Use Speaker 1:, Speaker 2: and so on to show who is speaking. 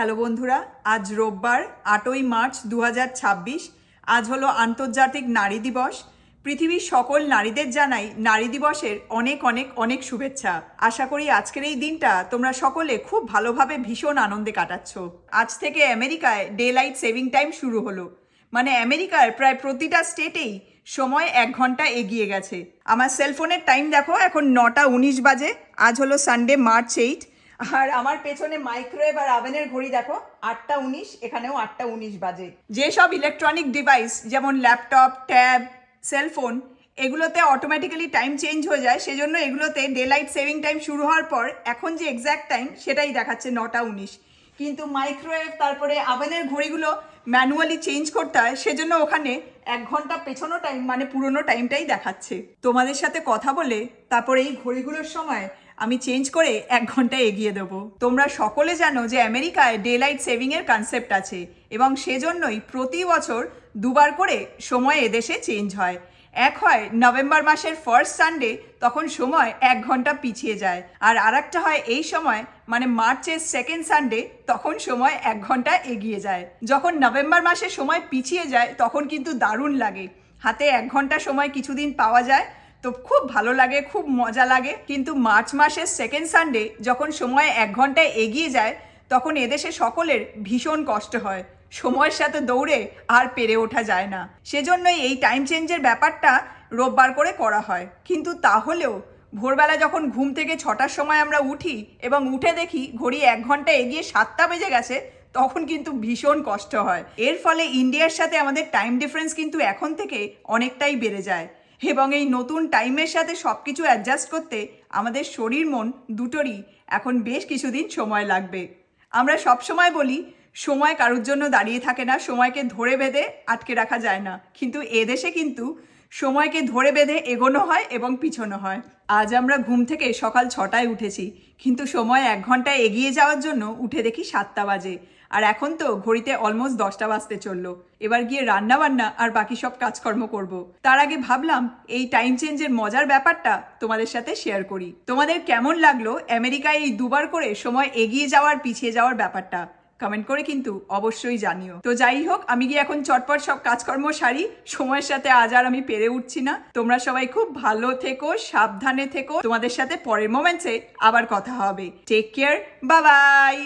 Speaker 1: Hello বন্ধুরা, আজ রোববার 8ই মার্চ 2026। আজ হলো আন্তর্জাতিক নারী দিবস। পৃথিবীর সকল নারীদের জানাই নারী দিবসের অনেক অনেক অনেক শুভেচ্ছা। আশা করি আজকের এই দিনটা তোমরা সকলে খুব ভালোভাবে ভীষণ আনন্দে কাটাচ্ছ। আজ থেকে আমেরিকায় ডে লাইট সেভিং টাইম শুরু হলো। মানে আমেরিকার প্রায় প্রতিটা স্টেটেই সময় 1 ঘন্টা এগিয়ে গেছে। আমার সেলফোনের টাইম দেখো, এখন 9টা 19 বাজে। আজ হলো সানডে মার্চ 8। আর আমার পেছনে মাইক্রোওয়েভ আর ওভেনের ঘড়ি দেখো 8টা 19, এখানেও 8টা 19 বাজে। যেসব ইলেকট্রনিক ডিভাইস যেমন ল্যাপটপ, ট্যাব, সেলফোন, এগুলোতে অটোমেটিক্যালি টাইম চেঞ্জ হয়ে যায়, সেজন্য এগুলোতে ডে লাইট সেভিং টাইম শুরু হওয়ার পর এখন যে এক্স্যাক্ট টাইম সেটাই দেখাচ্ছে 9টা 19। কিন্তু মাইক্রোওয়েভ তারপরে ওভেনের ঘড়িগুলো ম্যানুয়ালি চেঞ্জ করতে হয়, সেজন্য ওখানে 1 ঘন্টা পেছনো টাইম মানে পুরোনো টাইমটাই দেখাচ্ছে। তোমাদের সাথে কথা বলে তারপর এই ঘড়িগুলোর সময় আমি চেঞ্জ করে 1 ঘন্টা এগিয়ে দেবো। তোমরা সকলে জানো যে আমেরিকায় ডে লাইট সেভিং এর কনসেপ্ট আছে এবং সেজন্যই প্রতি বছর 2বার করে সময় এদেশে চেঞ্জ হয়। এক হয় নভেম্বর মাসের ফার্স্ট সানডে, তখন সময় 1 ঘন্টা পিছিয়ে যায়। আর আরেকটা হয় এই সময় মানে মার্চের সেকেন্ড সানডে, তখন সময় 1 ঘন্টা এগিয়ে যায়। যখন নভেম্বর মাসে সময় পিছিয়ে যায় তখন কিন্তু দারুণ লাগে। হাতে 1 ঘন্টা সময় কিছুদিন পাওয়া যায়, তো খুব ভালো লাগে, খুব মজা লাগে। কিন্তু মার্চ মাসের সেকেন্ড সানডে যখন সময় 1 ঘন্টা এগিয়ে যায়, তখন এদেশে সকলের ভীষণ কষ্ট হয়। সময়ের সাথে দৌড়ে আর পেরে ওঠা যায় না। সেজন্যই এই টাইম চেঞ্জের ব্যাপারটা রোববার করে করা হয়। কিন্তু তাহলেও ভোরবেলা যখন ঘুম থেকে 6টার সময় আমরা উঠি এবং উঠে দেখি ঘড়ি 1 ঘন্টা এগিয়ে 7টা বেজে গেছে, তখন কিন্তু ভীষণ কষ্ট হয়। এর ফলে ইন্ডিয়ার সাথে আমাদের টাইম ডিফারেন্স কিন্তু এখন থেকে অনেকটাই বেড়ে যায় এবং এই নতুন টাইমের সাথে সব কিছু অ্যাডজাস্ট করতে আমাদের শরীর মন দুটোরই এখন বেশ কিছুদিন সময় লাগবে। আমরা সব সময় বলি সময় কারোর জন্য দাঁড়িয়ে থাকে না, সময়কে ধরে বেঁধে আটকে রাখা যায় না। কিন্তু এদেশে কিন্তু সময়কে ধরে বেঁধে এগোনো হয় এবং পিছনো হয়। আজ আমরা ঘুম থেকে সকাল 6টায় উঠেছি, কিন্তু সময় 1 ঘন্টা এগিয়ে যাওয়ার জন্য উঠে দেখি 7টা বাজে। আর এখন তো ঘড়িতে অলমোস্ট 10টা বাজতে চললো। এবার গিয়ে রান্না বান্না আর বাকি সব কাজকর্ম করব। তার আগে ভাবলাম এই টাইম চেঞ্জের মজার ব্যাপারটা তোমাদের সাথে শেয়ার করি। তোমাদের কেমন লাগলো আমেরিকায় এই 2বার করে সময় এগিয়ে যাওয়ার পিছিয়ে যাওয়ার ব্যাপারটা? কমেন্ট করে কিন্তু অবশ্যই জানিও। তো যাই হোক, আমি গিয়ে এখন চটপট সব কাজকর্ম সারি। সময়ের সাথে আজ আর আমি পেরে উঠছি না। তোমরা সবাই খুব ভালো থেকো, সাবধানে থেকো। তোমাদের সাথে পরের মোমেন্টসে আবার কথা হবে। Take care, bye by.